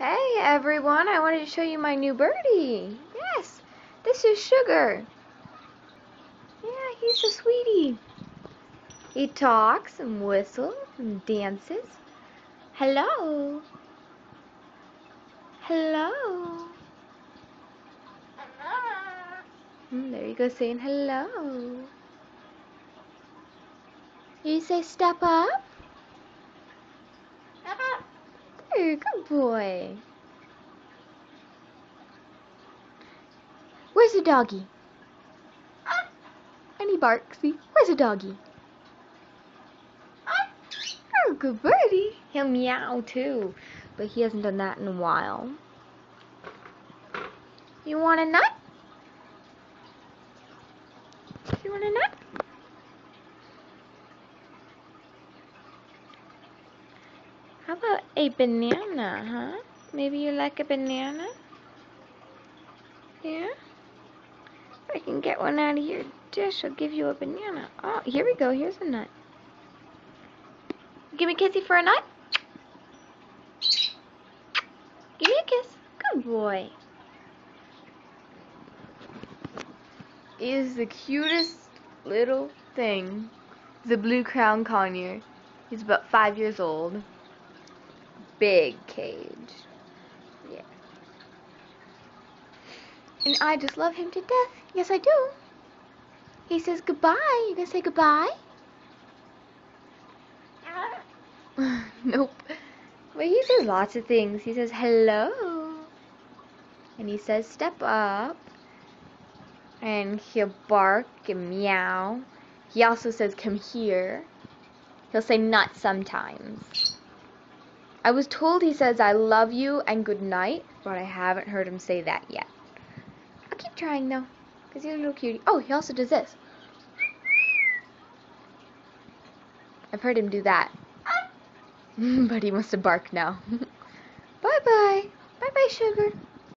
Hey everyone, I wanted to show you my new birdie. Yes, this is Sugar. Yeah, he's a sweetie. He talks and whistles and dances. Hello. Hello. There you go saying hello. You say step up? There, good boy. Where's the doggy? And he barks. See? Where's the doggy? Oh, good birdie. He'll meow too, but he hasn't done that in a while. You want a nut? You want a nut? How about a banana, huh? Maybe you like a banana? Yeah? If I can get one out of your dish, I'll give you a banana. Oh, here we go. Here's a nut. Give me a kissy for a nut. Give me a kiss. Good boy. He is the cutest little thing. He's a blue crown conure. He's about 5 years old. Big cage. Yeah. And I just love him to death. Yes, I do. He says goodbye. You gonna say goodbye? Nope. But he says lots of things. He says hello. And he says step up. And he'll bark and meow. He also says come here. He'll say nut sometimes. I was told he says I love you and good night, but I haven't heard him say that yet. I'll keep trying though, because he's a little cutie. Oh, he also does this. I've heard him do that. But he wants to bark now. Bye-bye. Bye-bye, Sugar.